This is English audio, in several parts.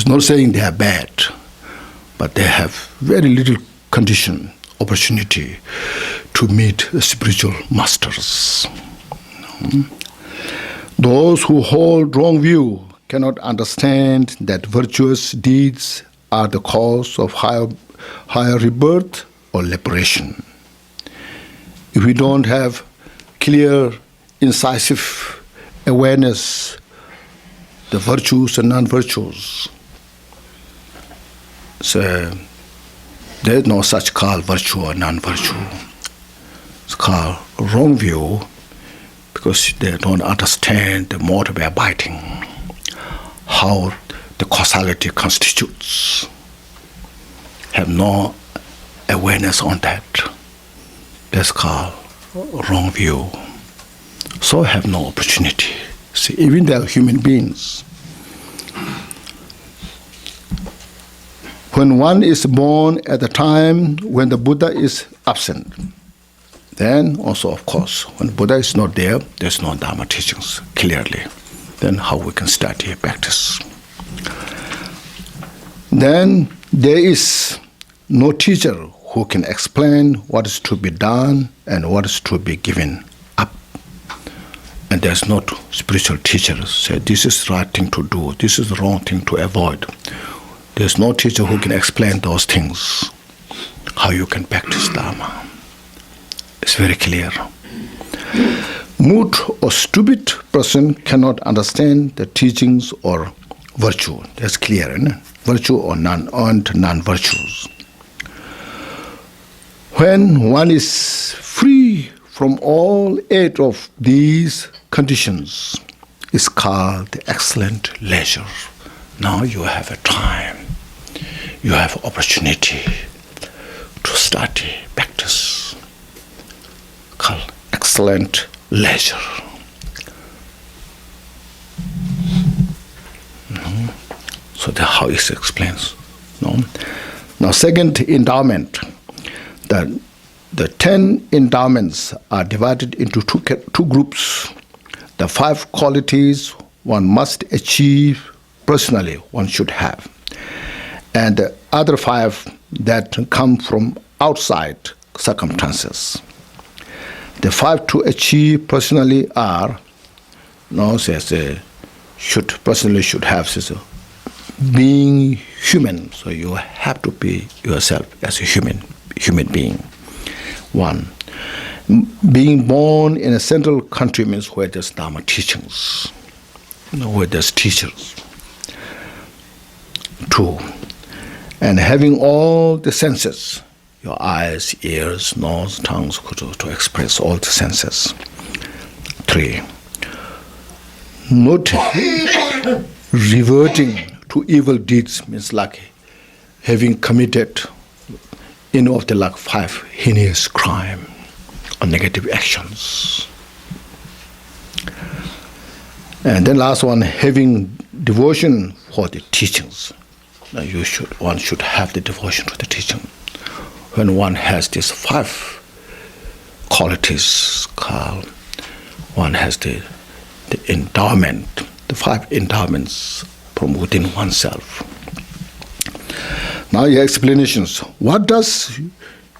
It's not saying they are bad, but they have very little condition, opportunity to meet spiritual masters. Those who hold wrong view cannot understand that virtuous deeds are the cause of higher rebirth or liberation. If we don't have clear, incisive awareness, the virtues and non-virtues, so there is no such called virtue or non-virtue. It's called wrong view because they don't understand the mode of abiding, how the causality constitutes, have no awareness on that. That's called wrong view. So have no opportunity. See, even they are human beings. When one is born at the time when the Buddha is absent, then also, of course, when Buddha is not there, there's no Dharma teachings clearly. Then how we can study, practice. Then there is no teacher who can explain what is to be done and what is to be given up. And there's no spiritual teacher who say this is the right thing to do, this is the wrong thing to avoid. There's no teacher who can explain those things, how you can practice Dharma. It's very clear. Mood or stupid person cannot understand the teachings or virtue. That's clear, isn't it? Virtue or non-virtues. When one is free from all 8 of these conditions, it's called the excellent leisure. Now you have a time, you have opportunity to study, practice, called excellent leisure. So that's how it explains. Now, second, endowment. The 10 endowments are divided into two groups. The 5 qualities one must achieve personally, one should have. And the other 5 that come from outside circumstances. The 5 to achieve personally are, should have, says, being human. So you have to be yourself as a human being. 1. Being born in a central country means where there's Dharma teachings, where there's teachers. 2. And having all the senses, your eyes, ears, nose, tongues, to express all the senses. 3. Not reverting to evil deeds means like having committed any of the 5 heinous crime or negative actions. And then last one, having devotion for the teachings. Now one should have the devotion to the teaching. When one has these 5 qualities, one has the endowment, the 5 endowments from within oneself. Now your explanations. What does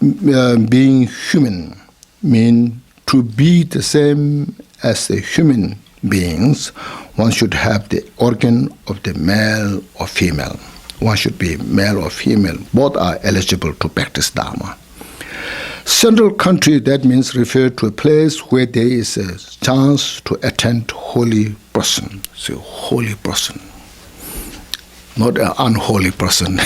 being human mean? To be the same as the human beings, one should have the organ of the male or female. One should be male or female. Both are eligible to practice Dharma. Central country, that means refer to a place where there is a chance to attend holy person. So holy person, not an unholy person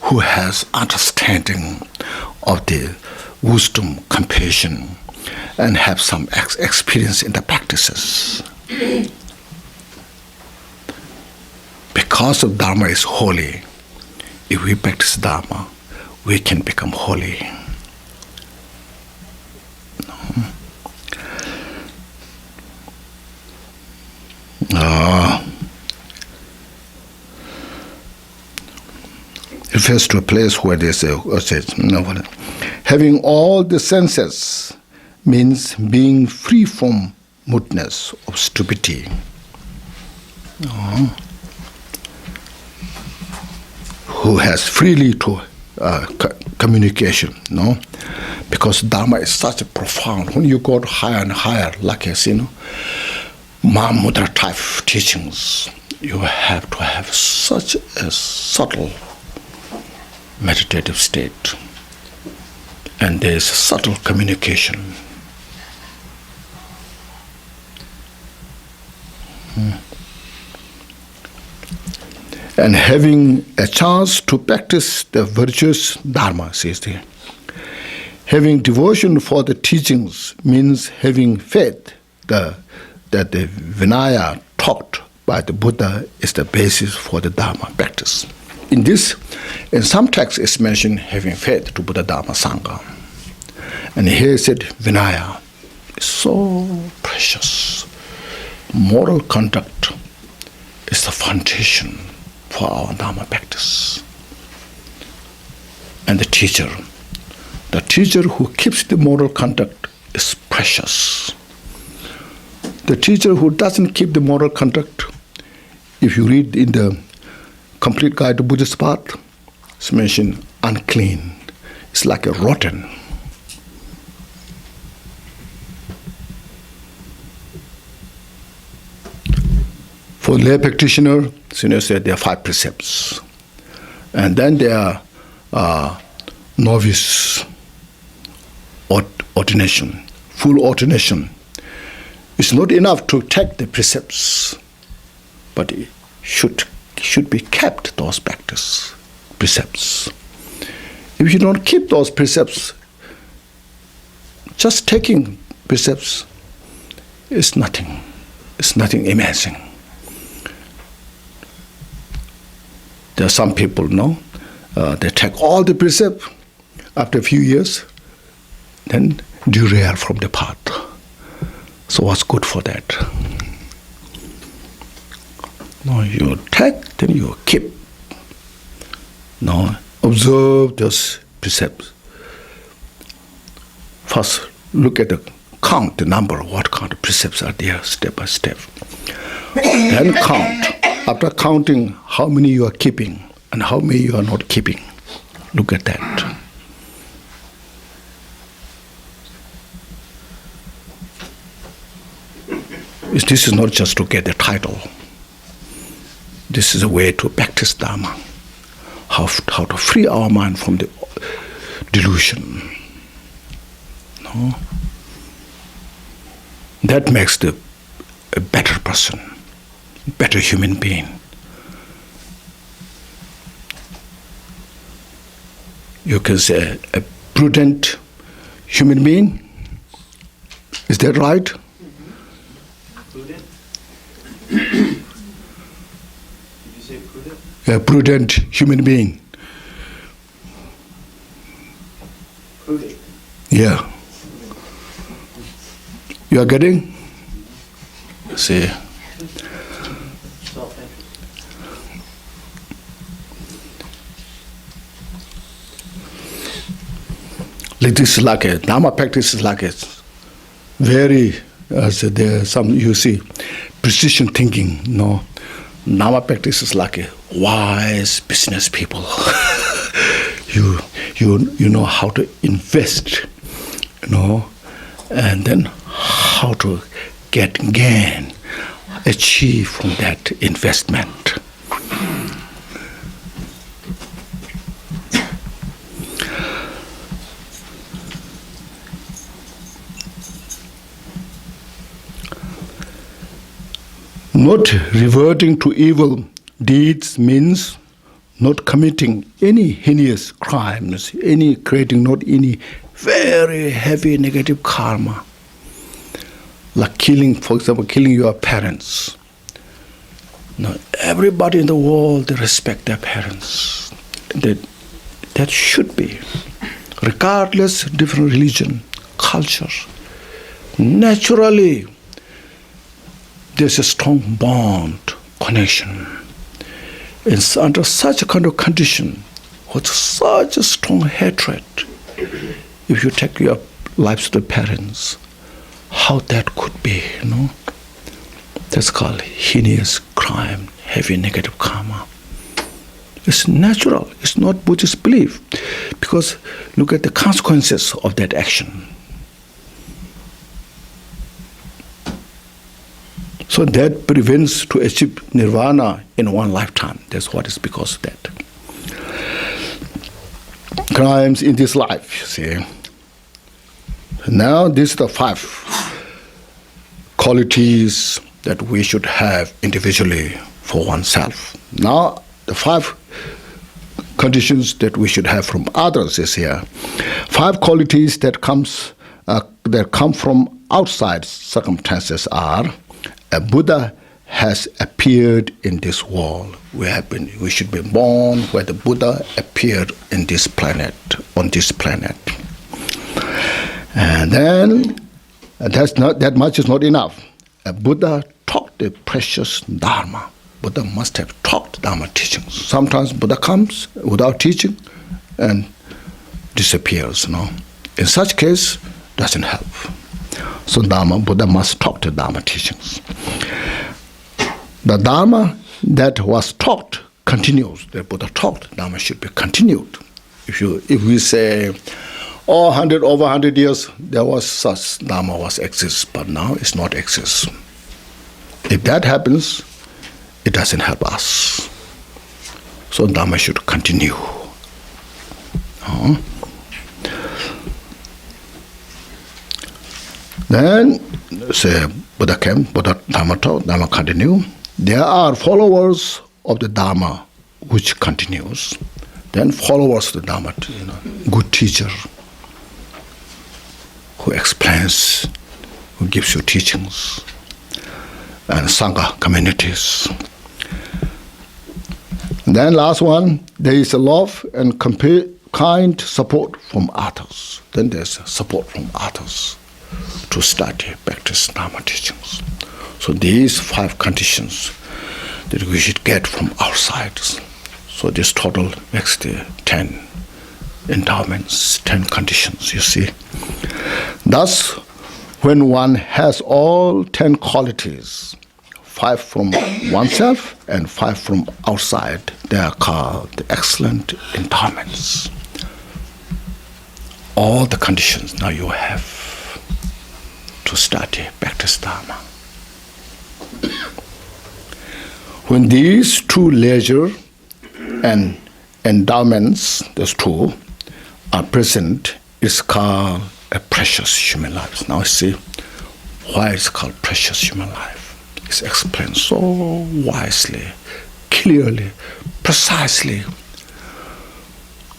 who has understanding of the wisdom, compassion, and have some experience in the practices. Because of Dharma is holy, if we practice Dharma, we can become holy. Refers to a place where there's having all the senses means being free from moodness of stupidity. who has freely to communication, because Dharma is such a profound. When you go higher and higher, like as Mahamudra type teachings, you have to have such a subtle meditative state, and there is subtle communication. And having a chance to practice the virtuous Dharma, says there. Having devotion for the teachings means having faith that the Vinaya taught by the Buddha is the basis for the Dharma practice. In some texts it's mentioned having faith to Buddha, Dharma, Sangha. And here it said Vinaya is so precious. Moral conduct is the foundation for our Dharma practice. And the teacher who keeps the moral conduct is precious. The teacher who doesn't keep the moral conduct, if you read in the Complete Guide to Buddhist Path, it's mentioned unclean. It's like a rotten. For lay practitioner, Senior said there are 5 precepts. And then there are novice ordination, full ordination. It's not enough to take the precepts, but it should be kept, those precepts. If you don't keep those precepts, just taking precepts is nothing. It's nothing amazing. There are some people, they take all the precepts. After a few years, then derail from the path. So what's good for that? No, you take, then you keep. No, observe those precepts. First, look at count the number of what kind of precepts are there, step by step. Then count. After counting how many you are keeping and how many you are not keeping, look at that. This is not just to get the title. This is a way to practice Dharma, how to free our mind from the delusion. No? That makes a better person, better human being. You can say a prudent human being. Is that right? Prudent? Did you say prudent? A prudent human being. Prudent. Yeah. You are getting? See. Like this is like a Dharma practice is like a very there some you see precision thinking. Dharma practice is like a wise business people. you know how to invest, and then how to gain, achieve from that investment. Not reverting to evil deeds means not committing any heinous crimes, creating not any very heavy negative karma, like killing, for example, killing your parents. Now, everybody in the world, they respect their parents. That should be, regardless of different religion, culture. Naturally, there's a strong bond, connection. It's under such a kind of condition, with such a strong hatred, if you take your lives to the parents, how that could be, That's called heinous crime. crime, heavy negative karma. It's natural. It's not Buddhist belief. Because look at the consequences of that action. So that prevents to achieve nirvana in one lifetime. That's what is because of that. Crimes in this life, you see. Now these are the 5 qualities that we should have individually for oneself. Now the 5 conditions that we should have from others is here. 5 qualities that come from outside circumstances are: a Buddha has appeared in this world. We should be born where the Buddha appeared in this planet, on this planet. And then that much is not enough. A Buddha taught the precious Dharma. Buddha must have taught Dharma teachings. Sometimes Buddha comes without teaching and disappears. In such case, doesn't help. So Buddha must talk the Dharma teachings. The Dharma that was taught continues. The Buddha taught, Dharma should be continued. If we say, over 100 years, there was such Dharma was exists, but now it's not exists. If that happens, it doesn't help us. So Dharma should continue. Then, say, Buddha came, Buddha Dharma taught, Dharma continue. There are followers of the Dharma which continues. Then followers of the Dharma, good teacher who explains, who gives you teachings, and Sangha communities. And then last one, there is a love and kind support from others. Then there's support from others to study, practice Dharma teachings. So these 5 conditions that we should get from outside. So this total makes the 10 endowments, 10 conditions, you see. Thus, when one has all 10 qualities, 5 from oneself and 5 from outside, they are called the excellent endowments. All the conditions now you have to study, practice Dharma. When these 2 leisure and endowments, those 2, are present, it's called a precious human life. Now see why it's called precious human life. It's explained so wisely, clearly, precisely,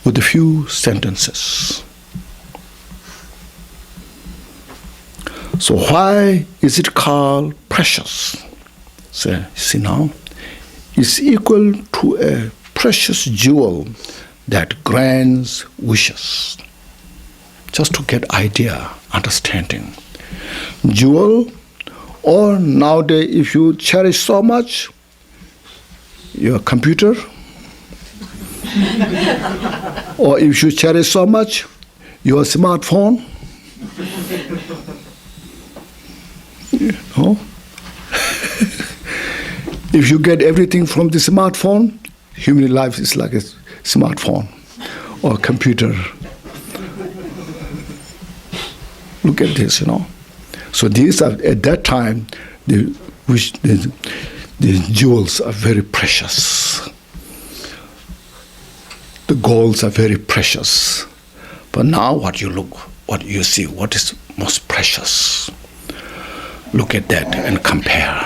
with a few sentences. So why is it called precious? So, see now, it's equal to a precious jewel that grants wishes. Just to get idea, understanding. Jewel, or nowadays if you cherish so much, your computer, or if you cherish so much, your smartphone, if you get everything from the smartphone, human life is like a smartphone or a computer. Look at this, So these are, at that time, the jewels are very precious. The golds are very precious. But now what you see, what is most precious? Look at that and compare.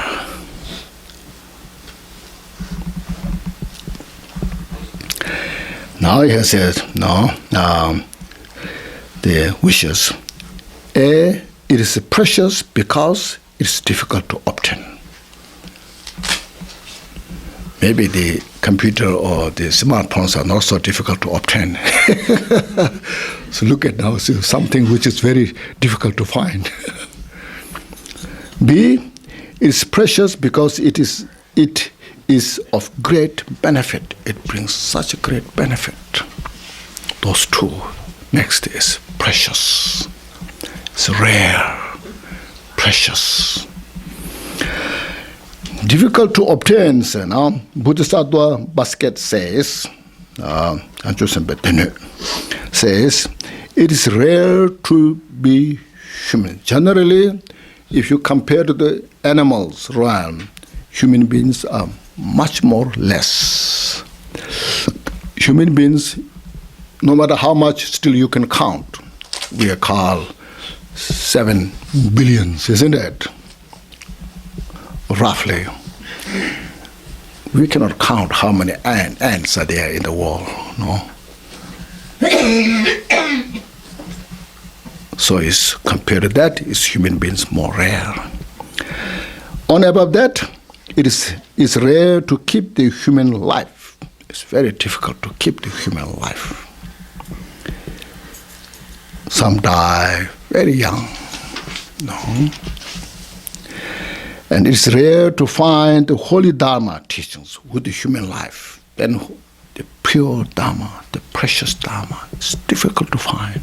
Now he says, the wishes. It is precious because it's difficult to obtain. Maybe the computer or the smartphones are not so difficult to obtain. So look at now, so something which is very difficult to find. B is precious because it is of great benefit. It brings such a great benefit. Those 2. Next is precious. It's rare, precious. difficult to obtain, Bodhisattva Basket says, says, it is rare to be human. Generally, if you compare to the animals realm, human beings are much more less. Human beings, no matter how much, still you can count. We are called 7 billions, isn't it? Roughly. We cannot count how many ants are there in the world, no? So is compared to that, is human beings more rare. On above that, it is rare to keep the human life. It's very difficult to keep the human life. Some die very young, no? And it's rare to find the holy Dharma teachings with the human life. Then the pure Dharma, the precious Dharma, it's difficult to find.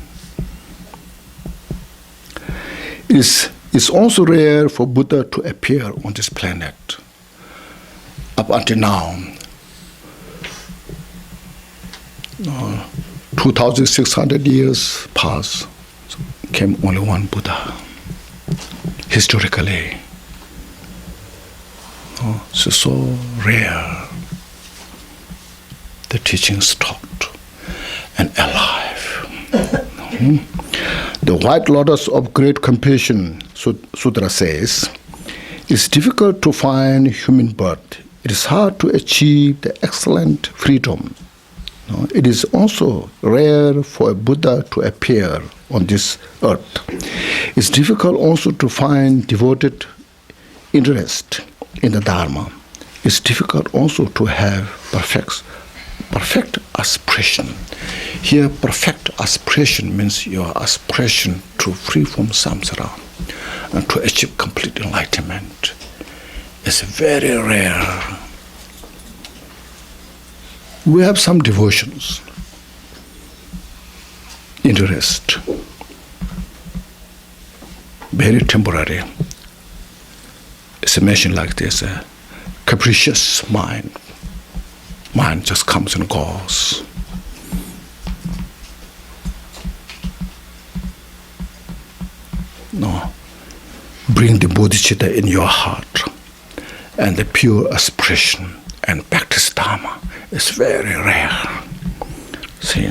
It's also rare for Buddha to appear on this planet. Up until now, 2,600 years passed, came only one Buddha, historically. It's so rare. The teachings taught and alive. The White Lotus of Great Compassion Sutra says, it's difficult to find human birth. It is hard to achieve the excellent freedom. It is also rare for a Buddha to appear on this earth. It's difficult also to find devoted interest in the Dharma. It's difficult also to have perfect aspiration. Here, perfect aspiration means your aspiration to free from samsara and to achieve complete enlightenment. It's very rare. We have some devotions, interest, very temporary. It's mentioned like this, a capricious mind. Mind just comes and goes. No. Bring the bodhicitta in your heart and the pure aspiration and practice Dharma. It's very rare. See,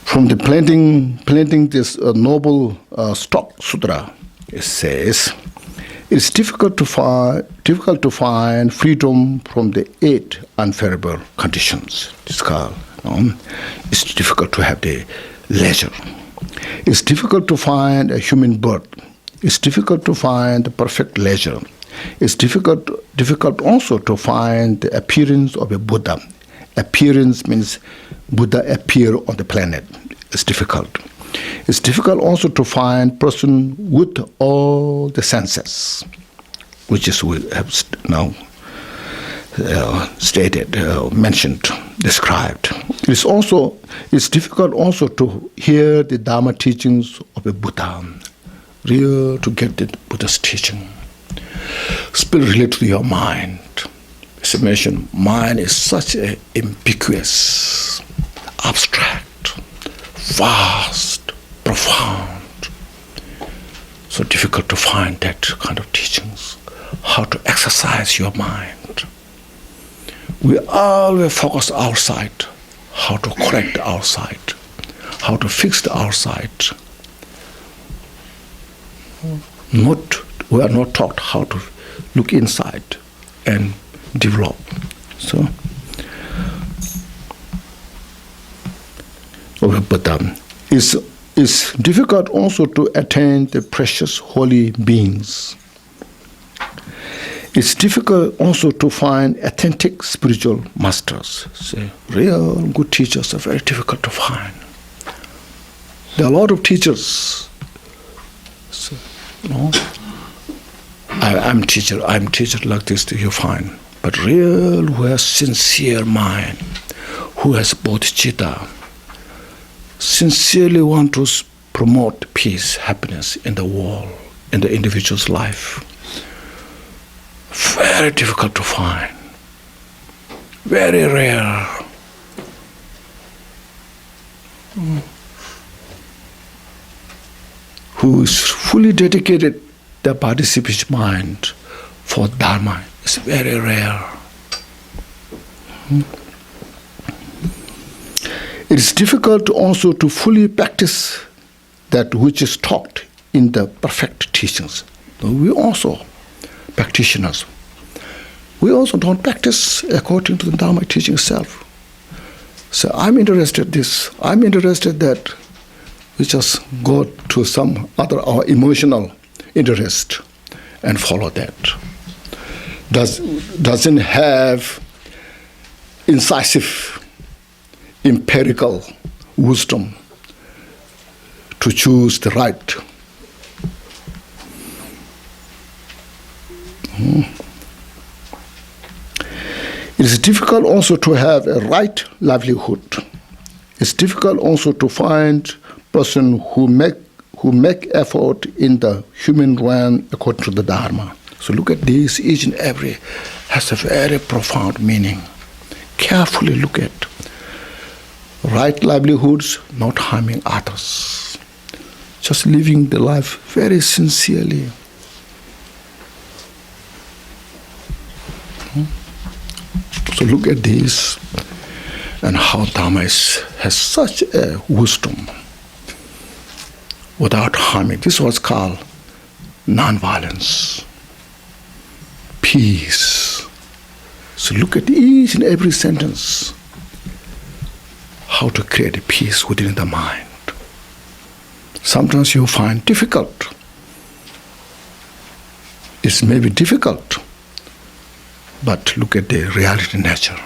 from the planting this noble stock sutra, it says, it's difficult to find freedom from the 8 unfavorable conditions. It's called. It's difficult to have the leisure. It's difficult to find a human birth. It's difficult to find the perfect leisure. It's difficult also to find the appearance of a Buddha. Appearance means Buddha appear on the planet. It's difficult. It's difficult also to find person with all the senses, which is we have now stated, mentioned, described. It's difficult also to hear the Dharma teachings of a Buddha, real to get the Buddha's teaching. Spiritually to your mind. As I mentioned, mind is such an ambiguous, abstract, vast, profound. So difficult to find that kind of teachings. How to exercise your mind. We always focus outside. How to correct the outside. How to fix the outside. We are not taught how to look inside and develop. So, but it's difficult also to attain the precious holy beings. It's difficult also to find authentic spiritual masters. See, real good teachers are very difficult to find. There are a lot of teachers. So, I'm teacher like this you find. But real who has sincere mind, who has bodhicitta, sincerely want to promote peace, happiness in the world, in the individual's life. Very difficult to find. Very rare. Who is fully dedicated the participant mind for Dharma is very rare. It is difficult also to fully practice that which is taught in the perfect teachings. We also, practitioners, we also don't practice according to the Dharma teaching itself. So I'm interested that we just go to some other our emotional interest and follow that. Doesn't have incisive, empirical wisdom to choose the right. It is difficult also to have a right livelihood. It's difficult also to find person who make effort in the human realm according to the Dharma. So look at this, each and every has a very profound meaning. Carefully look at right livelihoods, not harming others. Just living the life very sincerely. So look at this and how Dharma has such a wisdom without harming. This was called non-violence, peace. So look at each and every sentence, how to create a peace within the mind. Sometimes you find difficult. It's maybe difficult, but look at the reality nature,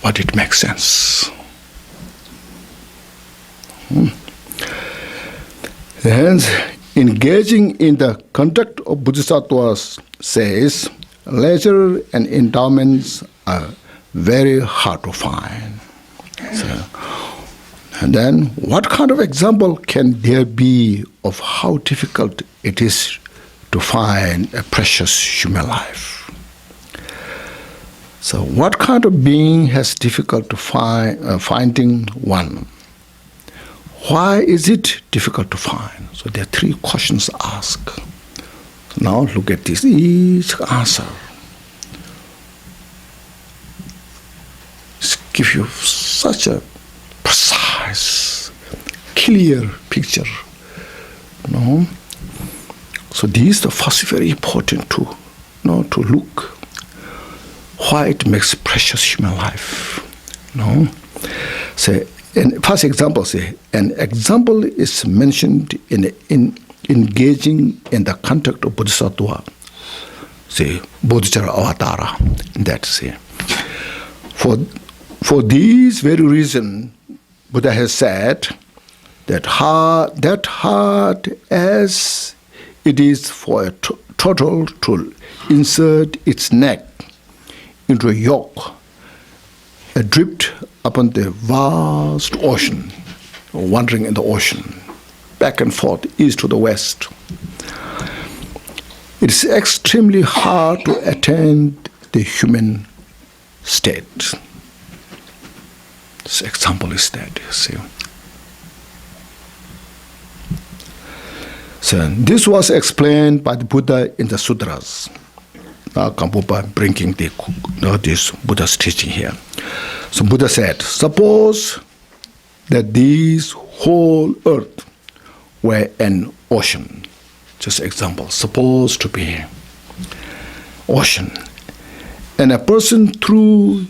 what it makes sense. Hence, engaging in the conduct of Bodhisattvas says, leisure and endowments are very hard to find. So, and then, what kind of example can there be of how difficult it is to find a precious human life? So, what kind of being has difficult to finding one? Why is it difficult to find? So there are three questions asked. Now look at this, each answer. Give you such a precise, clear picture. No? So this is the first very important to look. Why it makes precious human life. No? So, and first example, an example is mentioned in engaging in the conduct of Bodhisattva, Bodhicharya Avatara. That's it. For these very reason, Buddha has said that hard as it is for a turtle to insert its neck into a yoke, adrift upon the vast ocean, wandering in the ocean, back and forth, east to the west. It is extremely hard to attain the human state. This example is that, you see. So this was explained by the Buddha in the sutras. Now Kampupa bringing this Buddha's teaching here. So Buddha said, suppose that this whole earth were an ocean. Just example, supposed to be ocean. And a person threw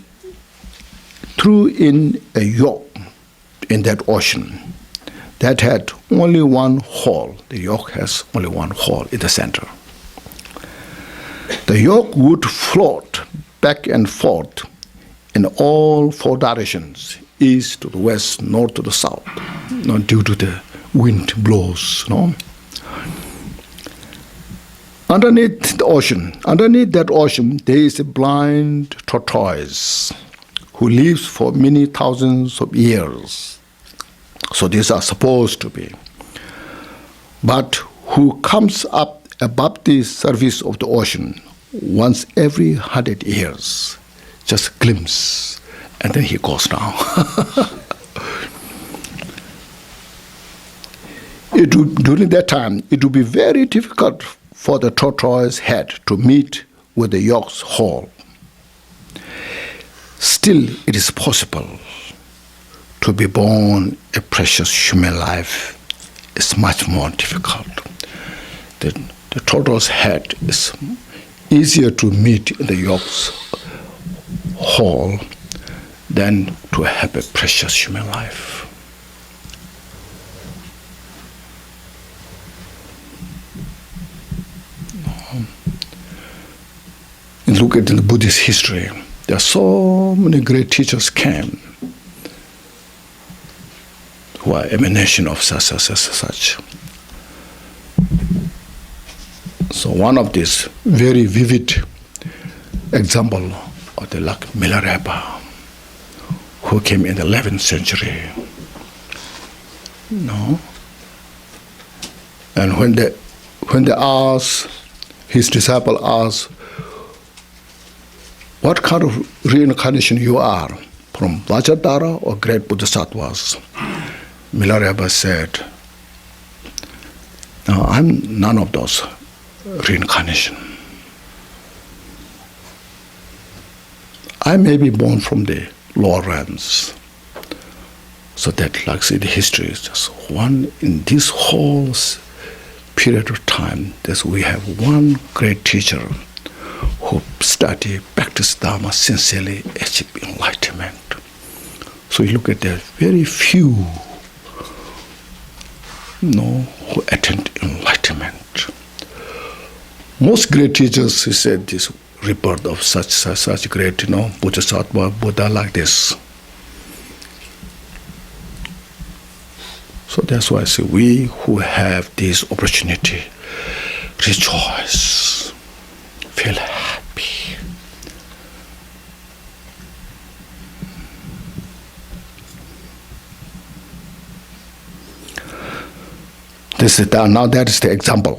in a yoke in that ocean that had only one hole. The yoke has only one hole in the center. The yoke would float back and forth in all four directions, east to the west, north to the south, due to the wind blows. Underneath that ocean, there is a blind tortoise who lives for many thousands of years. So these are supposed to be. But who comes up above the surface of the ocean once every 100 years, just a glimpse, and then he goes down. During that time, it would be very difficult for the tortoise head to meet with the yolk's whole. Still, it is possible to be born a precious human life. Is much more difficult. The tortoise head is easier to meet in the yolk's whole than to have a precious human life. And look at the Buddhist history. There are so many great teachers came who are emanation of such. So one of these very vivid example of the like Milarepa, who came in the 11th century. No? And when they asked, his disciple asked, what kind of reincarnation you are, from Vajradhara or great Bodhisattvas? Milarepa said, no, I'm none of those reincarnation. I may be born from the lower realms. So that, like say, the history is just one, in this whole period of time, that we have one great teacher who study, practice Dharma sincerely, achieve enlightenment. So you look at the very few who attain enlightenment. Most great teachers, he said, this rebirth of such great, Bodhisattva, Buddha like this. So that's why I say we who have this opportunity rejoice, feel happy. Now that is the example.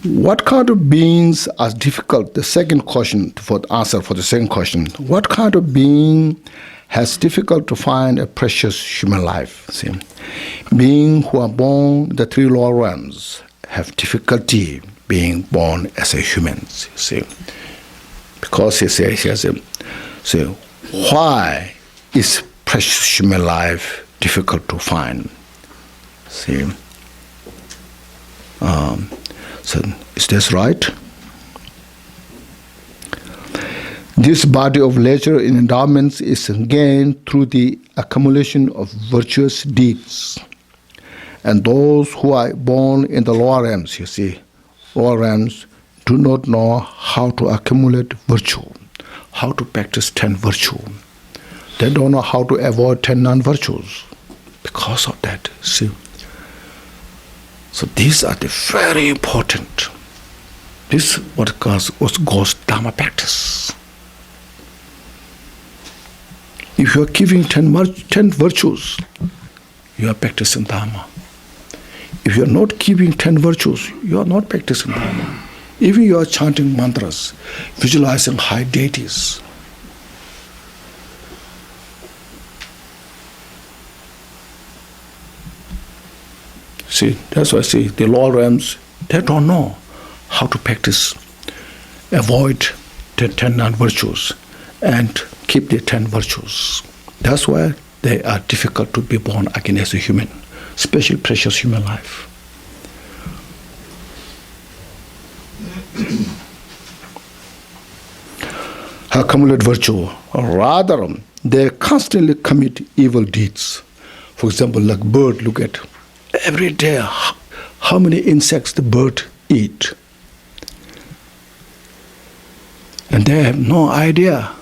What kind of beings are difficult? The second question for the answer for the second question. What kind of being has difficult to find a precious human life? See, beings who are born in the three lower realms have difficulty being born as a human. See, because he says, so why is precious human life difficult to find? See. So is this right? This body of leisure in endowments is gained through the accumulation of virtuous deeds. And those who are born in the lower realms, you see, lower realms do not know how to accumulate virtue, how to practice 10 virtue. They don't know how to avoid 10 non-virtues because of that, see. So these are the very important. This is what goes Dharma practice. If you are giving 10 virtues, you are practicing Dharma. If you are not giving 10 virtues, you are not practicing Dharma. Even you are chanting mantras, visualizing high deities. See, that's why I say the lower realms, they don't know how to practice, avoid the 10 non-virtues and keep the 10 virtues. That's why they are difficult to be born again as a human, special precious human life. Accumulate virtue, rather they constantly commit evil deeds. For example, like bird, look at every day how many insects the bird eat. And they have no idea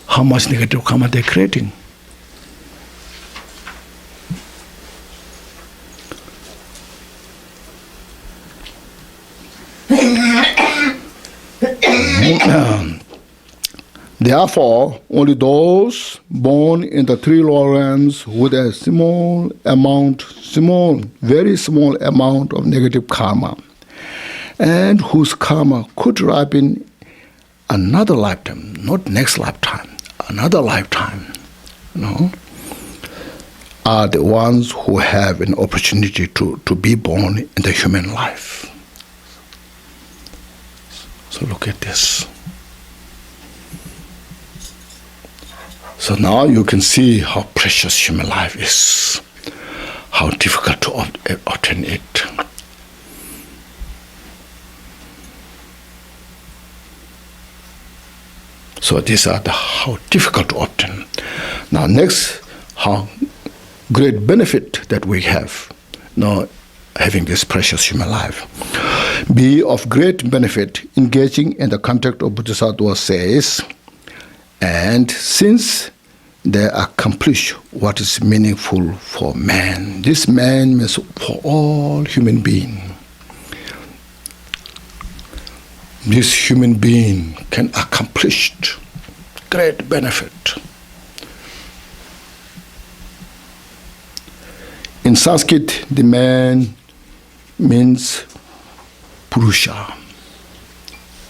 how much negative karma they're creating. Therefore, only those born in the three lower realms with a very small amount of negative karma, and whose karma could ripen another lifetime, not next lifetime, another lifetime, are the ones who have an opportunity to be born in the human life. So look at this. So now you can see how precious human life is, how difficult to obtain it. So these are how difficult to obtain. Now next, how great benefit that we have now having this precious human life. Be of great benefit engaging in the contact of Bodhisattva says, and since they accomplish what is meaningful for man. This man means for all human beings. This human being can accomplish great benefit. In Sanskrit, the man means Purusha,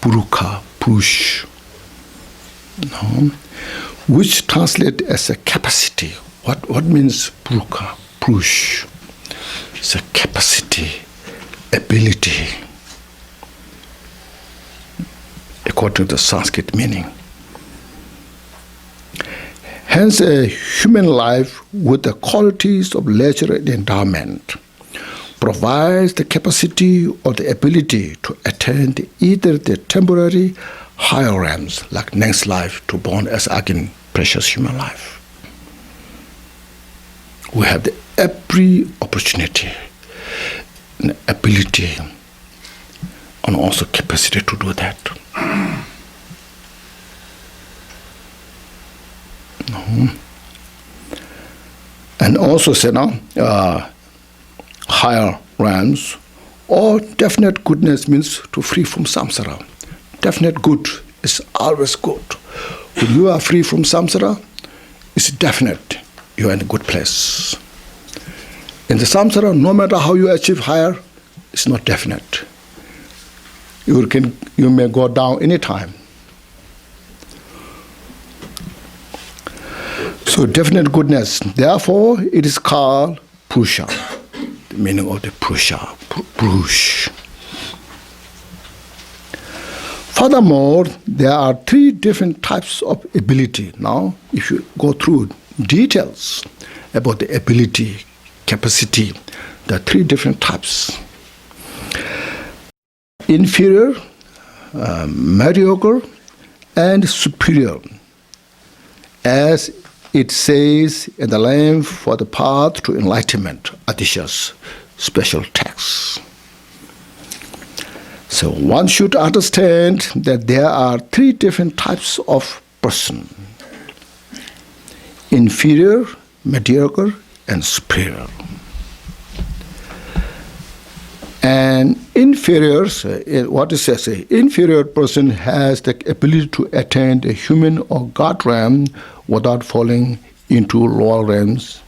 Puruka, Purush, which translates as a capacity. What means Puruka, Purush? It's a capacity, ability, according to the Sanskrit meaning. Hence, a human life with the qualities of leisure and endowment provides the capacity or the ability to attain either the temporary higher realms, like next life, to born as again precious human life. We have every opportunity, and ability, and also capacity to do that. And also say higher realms or definite goodness means to free from samsara. Definite good is always good. When you are free from samsara, it's definite you are in a good place. In the samsara, no matter how you achieve higher, it's not definite. You may go down anytime. So definite goodness. Therefore, it is called Purusha. The meaning of the Purusha, Purush. Furthermore, there are three different types of ability. Now, if you go through details about the ability, capacity, there are three different types. Inferior, mediocre, and superior. As it says in the Lamp for the Path to Enlightenment, Atisha's special text. So one should understand that there are three different types of person: inferior, mediocre, and superior. And inferior, what does it say? Inferior person has the ability to attain the human or God realm without falling into lower realms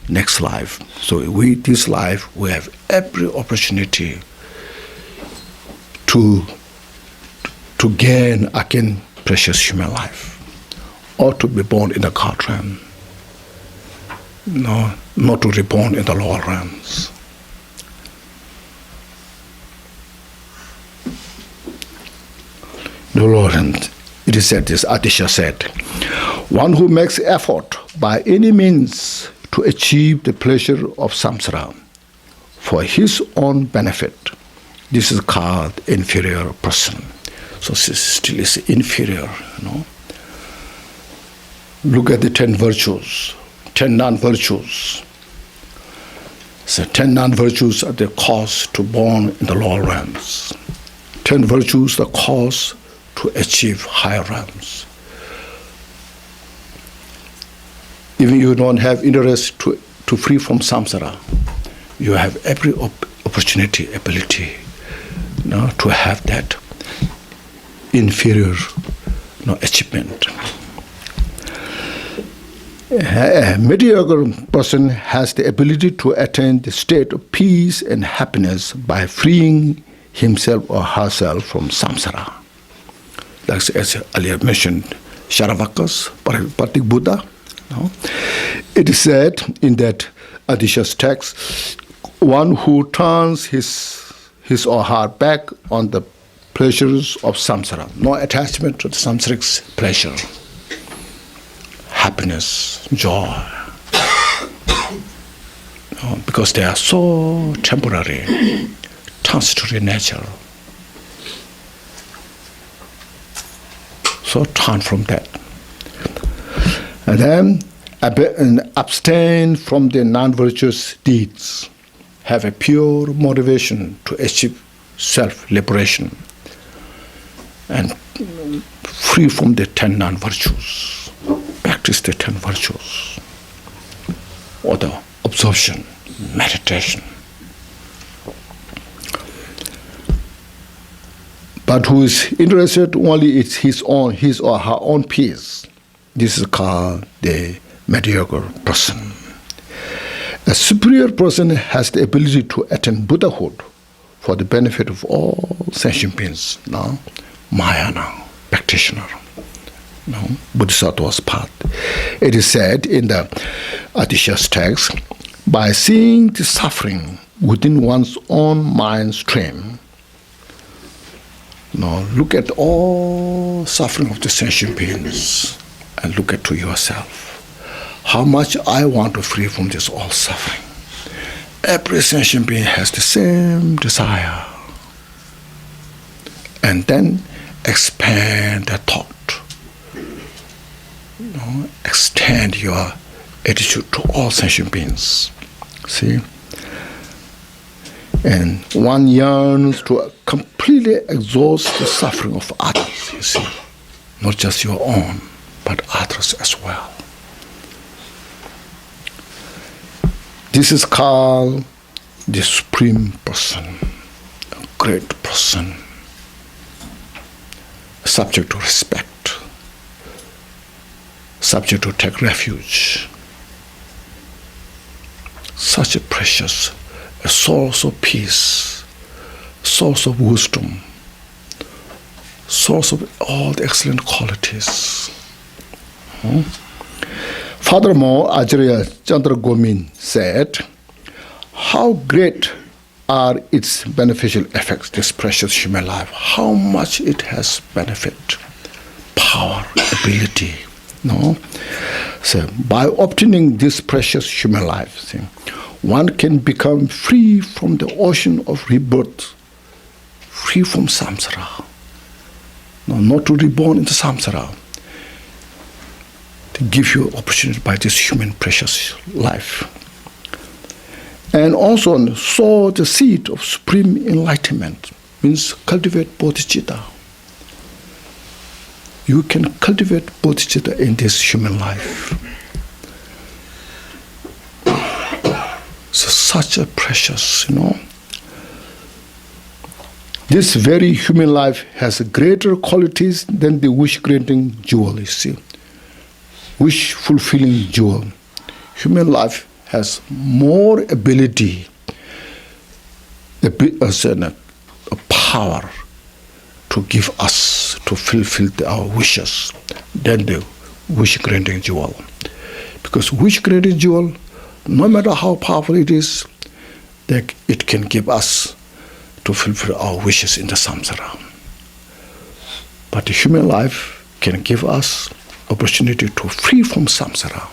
next life. So this life, we have every opportunity to gain again precious human life, or to be born in the God realm. No, not to be born in the lower realms. The Lord, it is said, this Atisha said, one who makes effort by any means to achieve the pleasure of samsara for his own benefit, this is called inferior person. So this still is inferior, Look at the 10 virtues, 10 non-virtues. So 10 non-virtues are the cause to born in the lower realms. 10 virtues, the cause to achieve higher realms. Even you don't have interest to free from samsara, you have every opportunity, ability, to have that inferior achievement. A mediocre person has the ability to attain the state of peace and happiness by freeing himself or herself from samsara. Like as earlier mentioned, Charavakas, Patik Buddha. No? It is said in that Adisha's text, one who turns his or her back on the pleasures of samsara, no attachment to the samsaric pleasure, happiness, joy, no, because they are so temporary, transitory nature. So turn from that. And then abstain from the non-virtuous deeds. Have a pure motivation to achieve self-liberation and free from the 10 non-virtues. Practice the 10 virtues. Or the absorption, meditation. But who is interested only in his or her own peace. This is called the mediocre person. A superior person has the ability to attain Buddhahood for the benefit of all sentient beings. No? Mahayana practitioner. No? Bodhisattva's path. It is said in the Adisha's text, by seeing the suffering within one's own mind stream, now look at all suffering of the sentient beings and look at to yourself. How much I want to free from this all suffering. Every sentient being has the same desire. And then expand the thought. Extend your attitude to all sentient beings. See? And one yearns to completely exhaust the suffering of others, you see. Not just your own, but others as well. This is called the supreme person, a great person, subject to respect, subject to take refuge. Such a precious, a source of peace, source of wisdom, source of all the excellent qualities. Furthermore, Acharya Chandra Gomin said, how great are its beneficial effects, this precious human life, how much it has benefit, power, ability. No? So by obtaining this precious human life, see, one can become free from the ocean of rebirth, free from samsara. No, not to reborn into samsara. To give you opportunity by this human precious life. And also sow the seed of supreme enlightenment, means cultivate bodhicitta. You can cultivate bodhicitta in this human life. So such a precious, This very human life has greater qualities than the wish-granting jewel, you see. Wish-fulfilling jewel. Human life has more ability, a power to give us, to fulfill our wishes than the wish-granting jewel. Because wish-granting jewel, no matter how powerful it is, it can give us to fulfill our wishes in the samsara. But the human life can give us opportunity to free from samsara.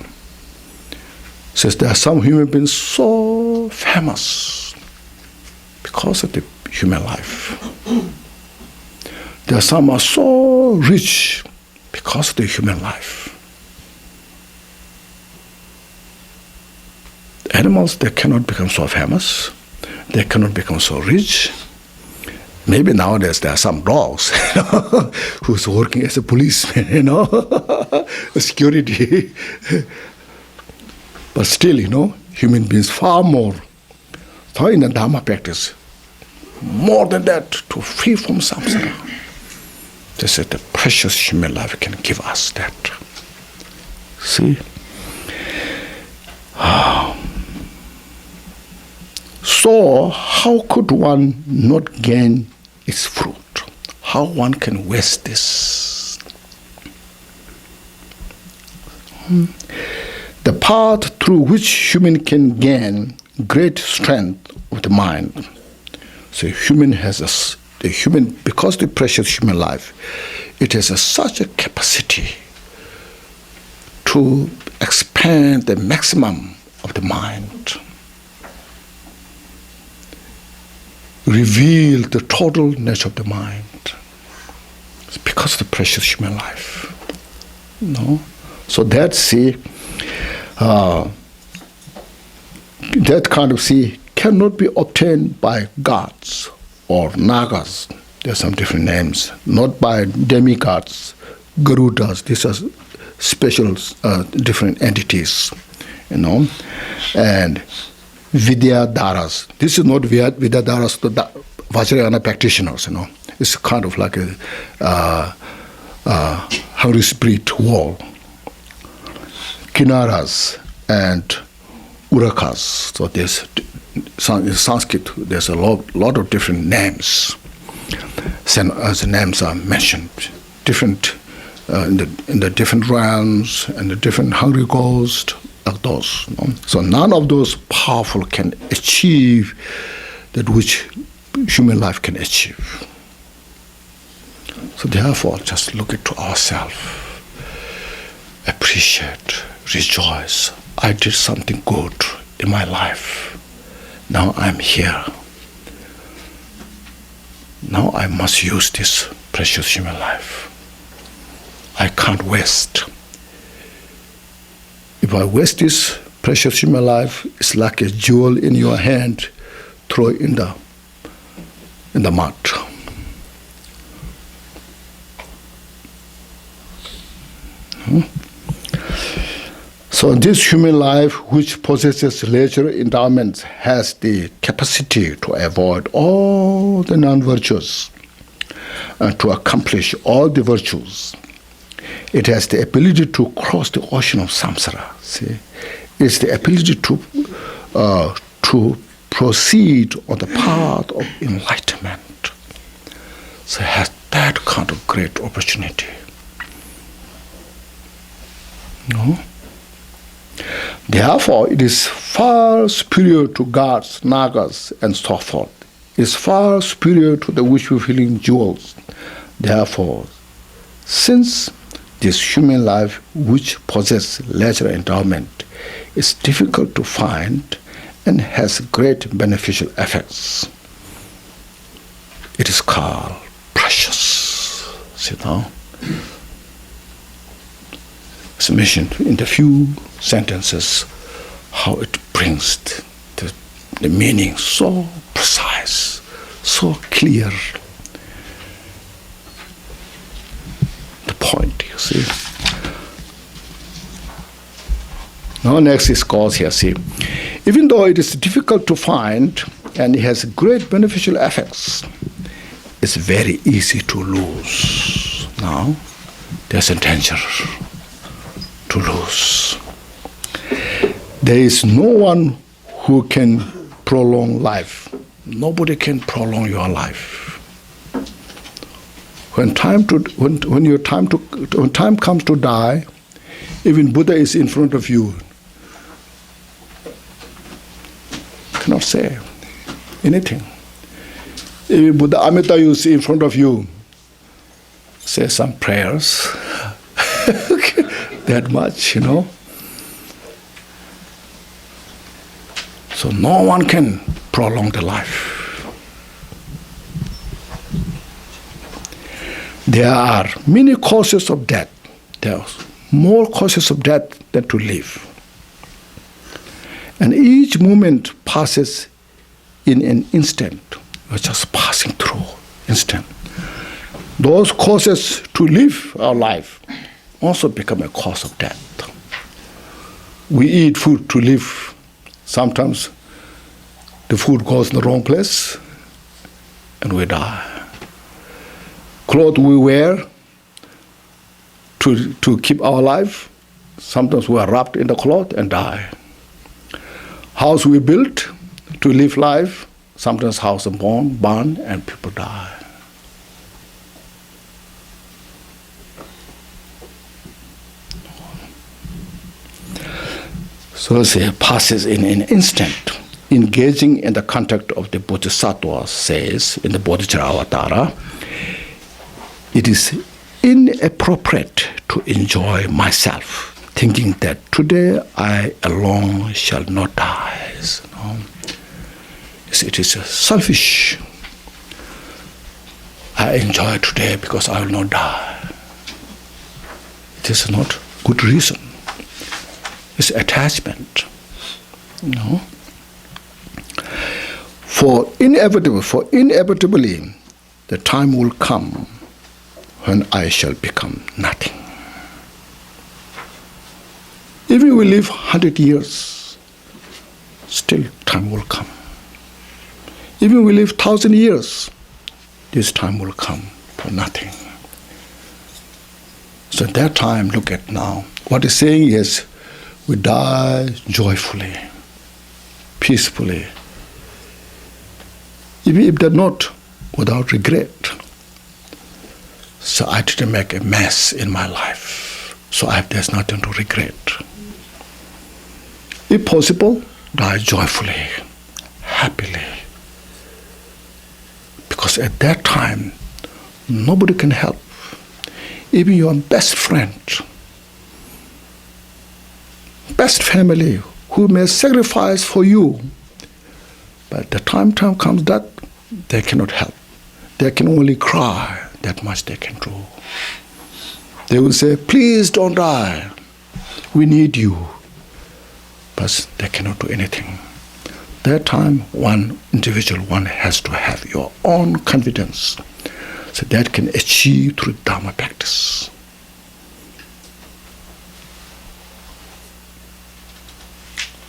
Says there are some human beings so famous because of the human life. There are some are so rich because of the human life. Animals, they cannot become so famous. They cannot become so rich. Maybe nowadays there are some dogs who's working as a policeman, security. But still, human beings far more. So in the Dharma practice, more than that, to free from samsara. They said the precious human life can give us that. See? So, how could one not gain its fruit. How one can waste this? The path through which human can gain great strength of the mind. So human has because the precious human life, it has such a capacity to expand the maximum of the mind, reveal the total nature of the mind. It's because of the precious human life. No? So that kind of cannot be obtained by gods or nagas. There's some different names. Not by demigods, garudas. These are special different entities, and vidyadharas. This is not vidyadharas, the Vajrayana practitioners. It's kind of like a hungry spirit wall. Kinaras and urakas. So there's in Sanskrit. There's a lot of different names. As the names are mentioned, different in the different realms and the different hungry ghosts of those. So none of those powerful can achieve that which human life can achieve. So therefore, just look into ourselves, appreciate, rejoice. I did something good in my life. Now I'm here. Now I must use this precious human life. I can't waste. If I waste this precious human life, it's like a jewel in your hand, throw it in the mud. So this human life, which possesses leisure endowments, has the capacity to avoid all the non-virtues and to accomplish all the virtues. It has the ability to cross the ocean of samsara. See, it's the ability to proceed on the path of enlightenment. So it has that kind of great opportunity. No? Therefore, it is far superior to gods, nagas, and so forth. It is far superior to the wish-fulfilling jewels. Therefore, since this human life which possesses leisure endowment is difficult to find and has great beneficial effects, it is called precious. See now? It's mentioned in the few sentences how it brings the meaning so precise, so clear. The point, you see. Now next is cause here, see. Even though it is difficult to find and it has great beneficial effects, it's very easy to lose. Now, there's a danger to lose. There is no one who can prolong life. Nobody can prolong your life. When time comes to die, even Buddha is in front of you. Cannot say anything. Even Buddha Amrita is in front of you. Say some prayers. That much, So no one can prolong the life. There are many causes of death. There are more causes of death than to live. And each moment passes in an instant. We're just passing through, instant. Those causes to live our life also become a cause of death. We eat food to live. Sometimes the food goes in the wrong place and we die. Clothes we wear to keep our life, sometimes we are wrapped in the cloth and die. House we built to live life, sometimes house is born, and people die. So it passes in an instant. Engaging in the contact of the Bodhisattva says in the Bodhicharyavatara, it is inappropriate to enjoy myself, thinking that today I alone shall not die. No. It is selfish. I enjoy today because I will not die. It is not good reason. It's attachment. No. For inevitably, the time will come when I shall become nothing. Even we live 100 years, still time will come. Even we live 1,000 years, this time will come for nothing. So at that time, look at now. What he's saying is, we die joyfully, peacefully. Even if they're not, without regret. So I didn't make a mess in my life. So there's nothing to regret. If possible, die joyfully, happily. Because at that time, nobody can help. Even your best friend, best family, who may sacrifice for you, but the time comes that they cannot help. They can only cry. That much they can do. They will say, please don't die. We need you. But they cannot do anything. That time, one individual, one has to have your own confidence. So that can achieve through Dharma practice.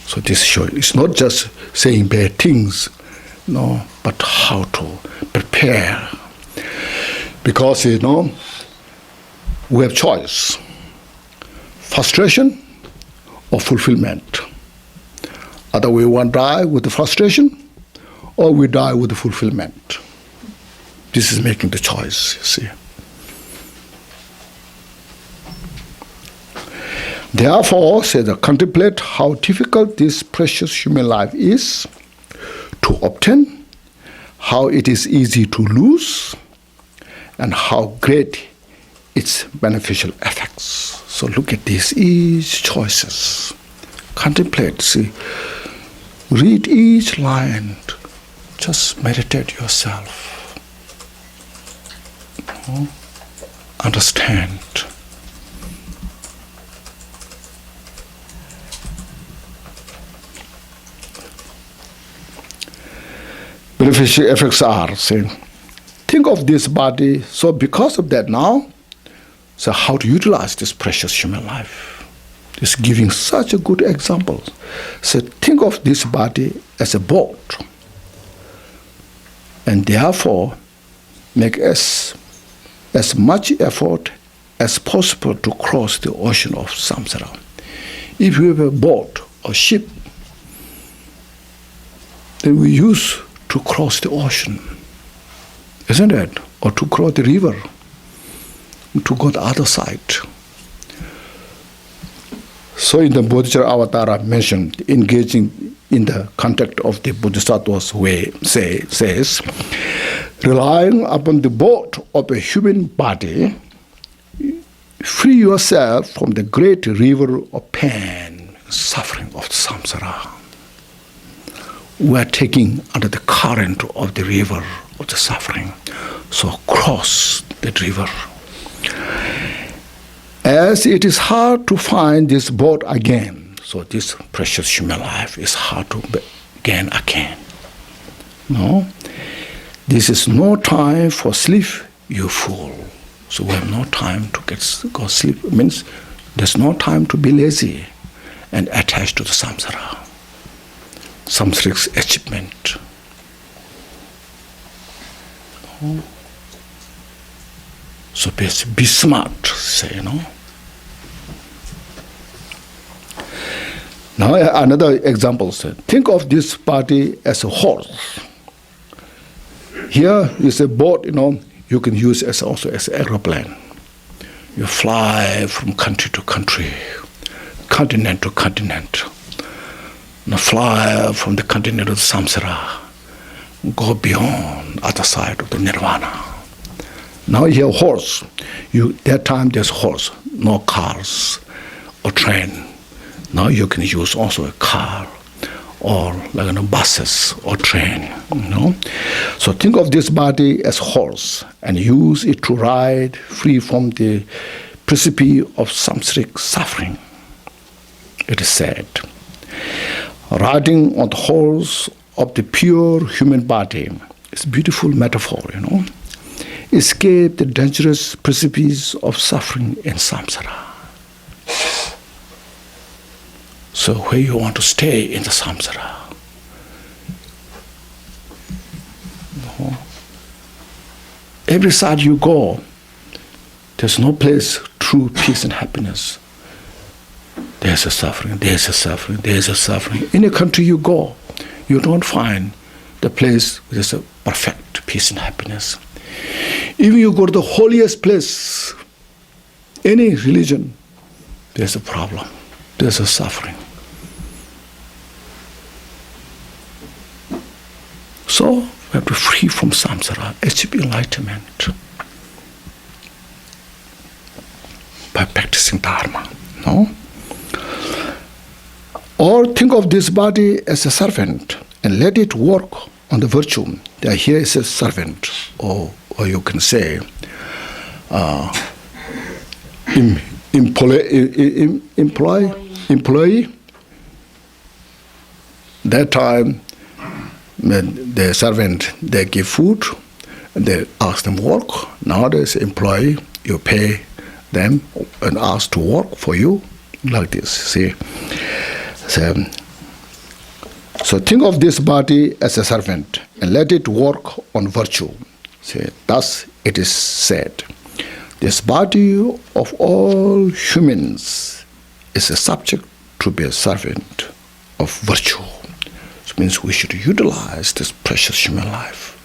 So this shows, it's not just saying bad things, no, but how to prepare. Because, we have choice. Frustration or fulfillment. Either we want to die with the frustration or we die with the fulfillment. This is making the choice, you see. Therefore, contemplate how difficult this precious human life is to obtain, how it is easy to lose, and how great its beneficial effects. So look at these each choices. Contemplate, see. Read each line. Just meditate yourself. Understand. Beneficial effects are, say, think of this body, so because of that now, so how to utilize this precious human life. It's giving such a good example. So think of this body as a boat, and therefore make as much effort as possible to cross the ocean of samsara. If you have a boat or ship, then we use to cross the ocean, isn't it? Or to cross the river, to go to the other side. So in the Bodhicharyavatara mentioned, engaging in the contact of the Bodhisattva's way, says, relying upon the boat of a human body, free yourself from the great river of pain, suffering of samsara. We are taking under the current of the river of the suffering. So cross the river. As it is hard to find this boat again, so this precious human life is hard to gain again. No? This is no time for sleep, you fool. So we have no time to go sleep. It means there's no time to be lazy and attached to the samsara. Samsaric achievement. So be smart, say, Now another example, think of this body as a horse. Here is a boat, you can use also as an aeroplane. You fly from country to country, continent to continent. fly from the continued samsara, go beyond other side of the nirvana. Now you have horse. That time there's horse, no cars or train. Now you can use also a car or buses or train. So think of this body as horse and use it to ride free from the precipice of samsaric suffering. It is said, riding on the horse of the pure human body is a beautiful metaphor, Escape the dangerous precipice of suffering in samsara. So where you want to stay in the samsara? Every side you go, there's no place true peace and happiness. There's a suffering, there's a suffering, there's a suffering. Any country you go, you don't find the place where there's a perfect peace and happiness. Even you go to the holiest place, any religion, there's a problem, there's a suffering. So we have to free from samsara, achieve enlightenment by practicing dharma. Or think of this body as a servant and let it work on the virtue. Here is a servant, or you can say employee. That time, the servant, they give food, and they ask them work. Nowadays, employee, you pay them and ask to work for you, like this, see. So think of this body as a servant and let it work on virtue. See, thus it is said, this body of all humans is a subject to be a servant of virtue. Which means we should utilize this precious human life